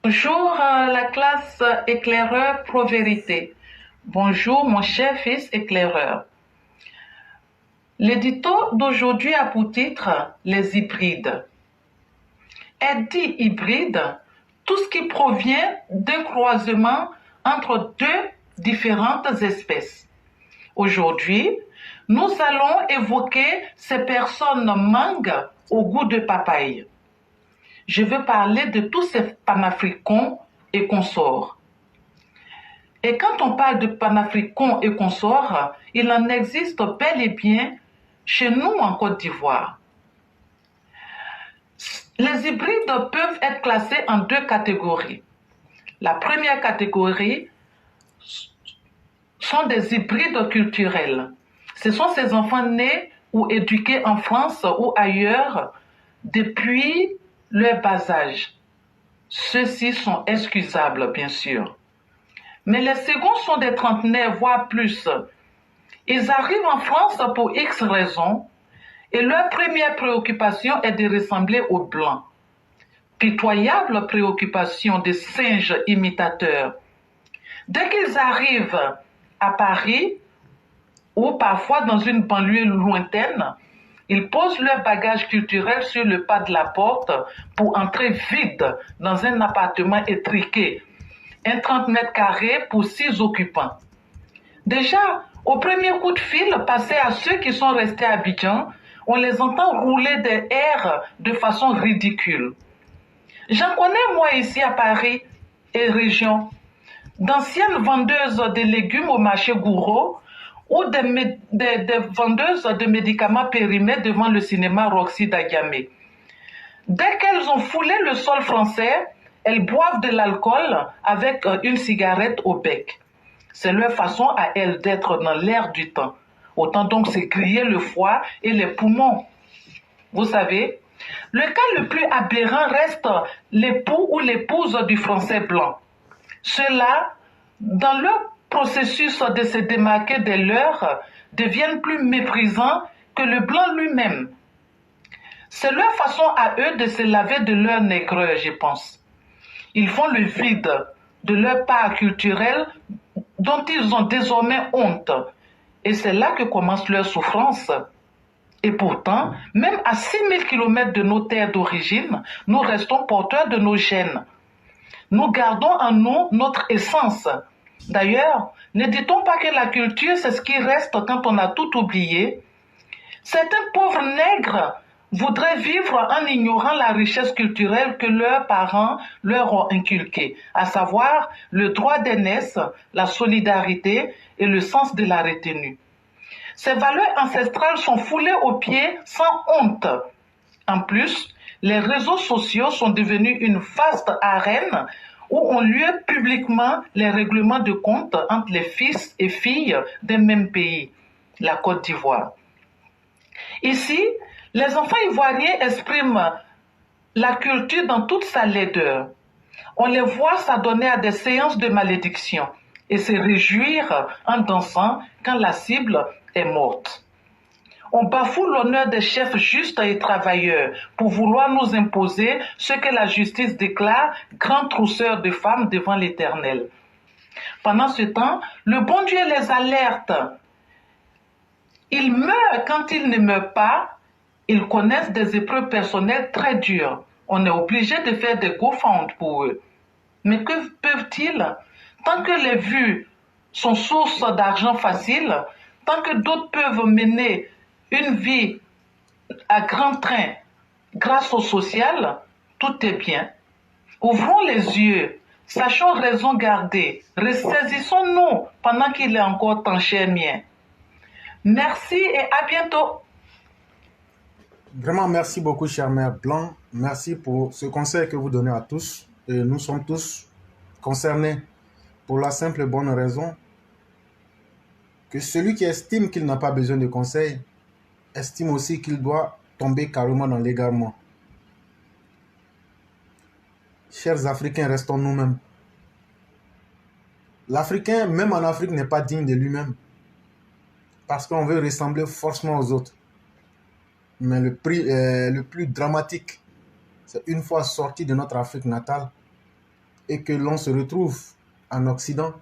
Bonjour la classe éclaireur pro-vérité. Bonjour mon cher fils éclaireur. L'édito d'aujourd'hui a pour titre les hybrides. Est dit hybride tout ce qui provient d'un croisement entre deux différentes espèces. Aujourd'hui, nous allons évoquer ces personnes mangues au goût de papaye. Je veux parler de tous ces panafricains et consorts. Et quand on parle de panafricains et consorts, il en existe bel et bien chez nous en Côte d'Ivoire. Les hybrides peuvent être classés en deux catégories. La première catégorie sont des hybrides culturels. Ce sont ces enfants nés ou éduqués en France ou ailleurs depuis leur bas âge. Ceux-ci sont excusables, bien sûr. Mais les seconds sont des trentenaires, voire plus. Ils arrivent en France pour X raisons et leur première préoccupation est de ressembler aux Blancs. Pitoyable préoccupation des singes imitateurs. Dès qu'ils arrivent à Paris ou parfois dans une banlieue lointaine, ils posent leur bagage culturel sur le pas de la porte pour entrer vite dans un appartement étriqué, un 30 mètres carrés pour 6 occupants. Déjà, au premier coup de fil passé à ceux qui sont restés à Abidjan, on les entend rouler des airs de façon ridicule. J'en connais moi ici à Paris et région, d'anciennes vendeuses de légumes au marché Gouraud ou des vendeuses de médicaments périmés devant le cinéma Roxy d'Agamé. Dès qu'elles ont foulé le sol français, elles boivent de l'alcool avec une cigarette au bec. C'est leur façon à elles d'être dans l'air du temps. Autant donc se griller le foie et les poumons. Vous savez, le cas le plus aberrant reste l'époux ou l'épouse du français blanc. Ceux-là, dans leur processus de se démarquer des leurs, deviennent plus méprisants que le blanc lui-même. C'est leur façon à eux de se laver de leur négreur, je pense. Ils font le vide de leur part culturelle dont ils ont désormais honte. Et c'est là que commence leur souffrance. Et pourtant, même à 6000 km de nos terres d'origine, nous restons porteurs de nos gènes. Nous gardons en nous notre essence. D'ailleurs, ne dit-on pas que la culture, c'est ce qui reste quand on a tout oublié? Certains pauvres nègres voudraient vivre en ignorant la richesse culturelle que leurs parents leur ont inculquée, à savoir le droit d'aînesse, la solidarité et le sens de la retenue. Ces valeurs ancestrales sont foulées aux pieds sans honte. En plus, les réseaux sociaux sont devenus une vaste arène où ont lieu publiquement les règlements de compte entre les fils et filles d'un même pays, la Côte d'Ivoire. Ici, les enfants ivoiriens expriment la culture dans toute sa laideur. On les voit s'adonner à des séances de malédiction et se réjouir en dansant quand la cible est morte. On bafoue l'honneur des chefs justes et travailleurs pour vouloir nous imposer ce que la justice déclare grand trousseur de femmes devant l'Éternel. Pendant ce temps, le bon Dieu les alerte. Ils meurent quand ils ne meurent pas. Ils connaissent des épreuves personnelles très dures. On est obligé de faire des GoFund pour eux. Mais que peuvent-ils? Tant que les vues sont source d'argent facile, tant que d'autres peuvent mener une vie à grand train grâce au social, tout est bien. Ouvrons les yeux, sachons raison garder, ressaisissons-nous pendant qu'il est encore temps, cher mien. Merci et à bientôt. Vraiment, merci beaucoup, cher Mère Blanc. Merci pour ce conseil que vous donnez à tous. Et nous sommes tous concernés pour la simple et bonne raison que celui qui estime qu'il n'a pas besoin de conseils estime aussi qu'il doit tomber carrément dans l'égarement. Chers Africains, restons nous-mêmes. L'Africain, même en Afrique, n'est pas digne de lui-même parce qu'on veut ressembler forcément aux autres. Mais le plus dramatique, c'est une fois sorti de notre Afrique natale, et que l'on se retrouve en Occident,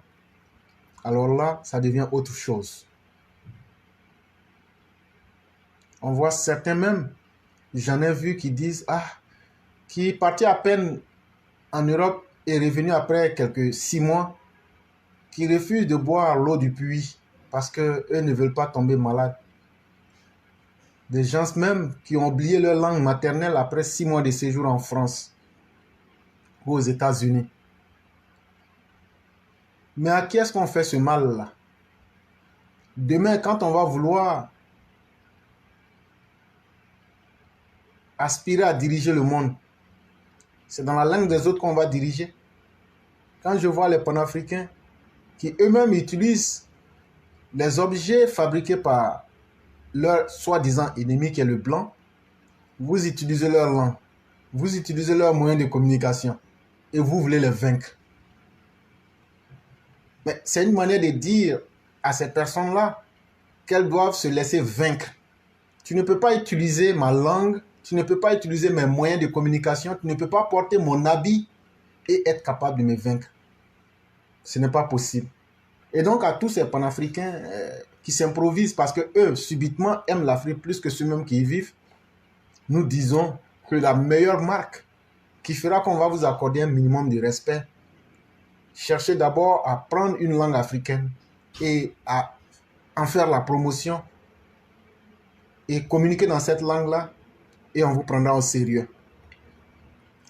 alors là, ça devient autre chose. On voit certains même, j'en ai vu qui disent, qui est parti à peine en Europe et revenu après quelques 6 mois, qui refusent de boire l'eau du puits parce qu'eux ne veulent pas tomber malades. Des gens même qui ont oublié leur langue maternelle après 6 mois de séjour en France ou aux États-Unis. Mais à qui est-ce qu'on fait ce mal-là? Demain, quand on va vouloir aspirer à diriger le monde, c'est dans la langue des autres qu'on va diriger. Quand je vois les panafricains qui eux-mêmes utilisent les objets fabriqués par leur soi-disant ennemi qui est le blanc, vous utilisez leur langue, vous utilisez leurs moyens de communication et vous voulez les vaincre. Mais c'est une manière de dire à ces personnes-là qu'elles doivent se laisser vaincre. Tu ne peux pas utiliser ma langue, tu ne peux pas utiliser mes moyens de communication, tu ne peux pas porter mon habit et être capable de me vaincre. Ce n'est pas possible. Et donc à tous ces panafricains qui s'improvisent parce qu'eux, subitement, aiment l'Afrique plus que ceux-mêmes qui y vivent, nous disons que la meilleure marque qui fera qu'on va vous accorder un minimum de respect, cherchez d'abord à prendre une langue africaine et à en faire la promotion et communiquer dans cette langue-là et on vous prendra au sérieux.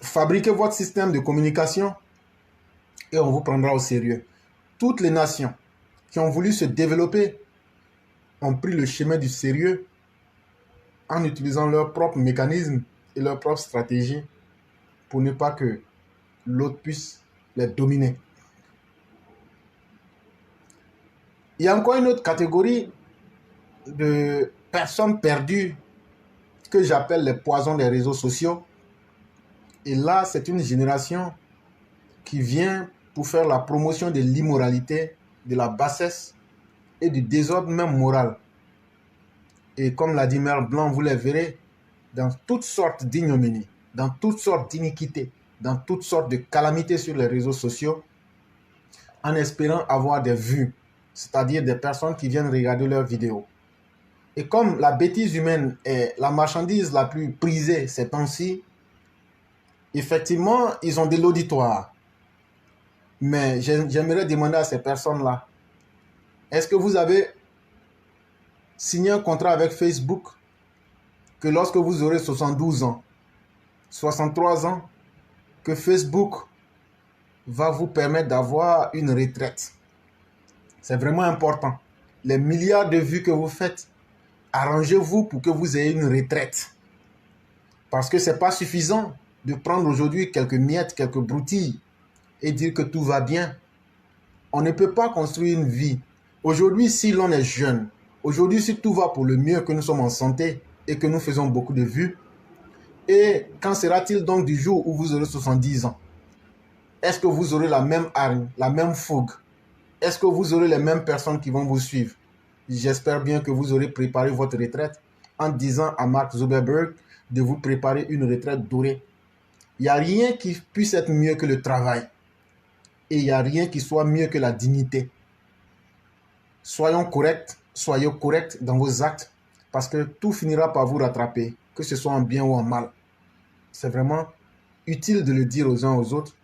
Fabriquez votre système de communication et on vous prendra au sérieux. Toutes les nations qui ont voulu se développer ont pris le chemin du sérieux en utilisant leurs propres mécanismes et leurs propres stratégies pour ne pas que l'autre puisse les dominer. Il y a encore une autre catégorie de personnes perdues que j'appelle les poisons des réseaux sociaux. Et là, c'est une génération qui vient pour faire la promotion de l'immoralité, de la bassesse et du désordre même moral. Et comme l'a dit Mère Blanc, vous les verrez dans toutes sortes d'ignominies, dans toutes sortes d'iniquités, dans toutes sortes de calamités sur les réseaux sociaux, en espérant avoir des vues, c'est-à-dire des personnes qui viennent regarder leurs vidéos. Et comme la bêtise humaine est la marchandise la plus prisée ces temps-ci, effectivement, ils ont de l'auditoire. Mais j'aimerais demander à ces personnes-là, est-ce que vous avez signé un contrat avec Facebook que lorsque vous aurez 72 ans, 63 ans, que Facebook va vous permettre d'avoir une retraite? C'est vraiment important. Les milliards de vues que vous faites, arrangez-vous pour que vous ayez une retraite. Parce que ce n'est pas suffisant de prendre aujourd'hui quelques miettes, quelques broutilles et dire que tout va bien. On ne peut pas construire une vie. Aujourd'hui, si l'on est jeune, aujourd'hui, si tout va pour le mieux, que nous sommes en santé et que nous faisons beaucoup de vues, et quand sera-t-il donc du jour où vous aurez 70 ans? Est-ce que vous aurez la même hargne, la même fougue? Est-ce que vous aurez les mêmes personnes qui vont vous suivre? J'espère bien que vous aurez préparé votre retraite en disant à Mark Zuckerberg de vous préparer une retraite dorée. Il n'y a rien qui puisse être mieux que le travail. Et il n'y a rien qui soit mieux que la dignité. Soyons corrects, soyez corrects dans vos actes, parce que tout finira par vous rattraper, que ce soit en bien ou en mal. C'est vraiment utile de le dire aux uns aux autres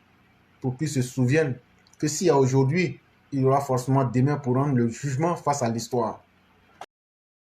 pour qu'ils se souviennent que s'il y a aujourd'hui, il y aura forcément demain pour rendre le jugement face à l'histoire.